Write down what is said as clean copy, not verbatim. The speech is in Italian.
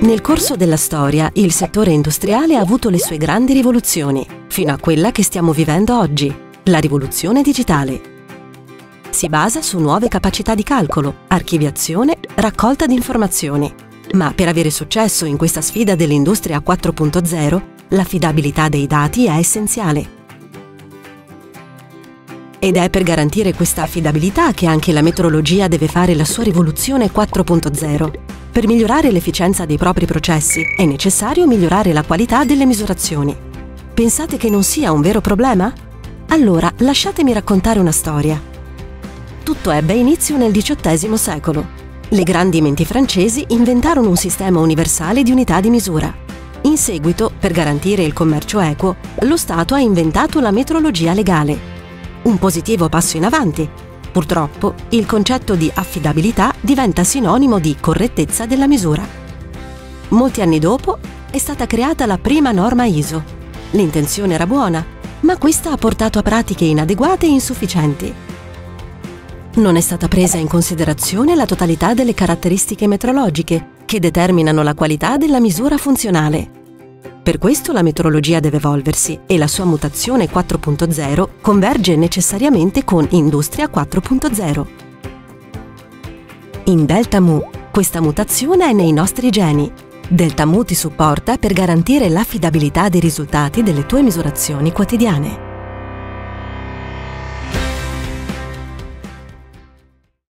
Nel corso della storia, il settore industriale ha avuto le sue grandi rivoluzioni, fino a quella che stiamo vivendo oggi, la rivoluzione digitale. Si basa su nuove capacità di calcolo, archiviazione, raccolta di informazioni. Ma per avere successo in questa sfida dell'industria 4.0, l'affidabilità dei dati è essenziale. Ed è per garantire questa affidabilità che anche la metrologia deve fare la sua rivoluzione 4.0. Per migliorare l'efficienza dei propri processi è necessario migliorare la qualità delle misurazioni. Pensate che non sia un vero problema? Allora lasciatemi raccontare una storia. Tutto ebbe inizio nel XVIII secolo. Le grandi menti francesi inventarono un sistema universale di unità di misura. In seguito, per garantire il commercio equo, lo Stato ha inventato la metrologia legale. Un positivo passo in avanti. Purtroppo, il concetto di affidabilità diventa sinonimo di correttezza della misura. Molti anni dopo è stata creata la prima norma ISO. L'intenzione era buona, ma questa ha portato a pratiche inadeguate e insufficienti. Non è stata presa in considerazione la totalità delle caratteristiche metrologiche che determinano la qualità della misura funzionale. Per questo la metrologia deve evolversi e la sua mutazione 4.0 converge necessariamente con Industria 4.0. In DeltaMu, questa mutazione è nei nostri geni. DeltaMu ti supporta per garantire l'affidabilità dei risultati delle tue misurazioni quotidiane.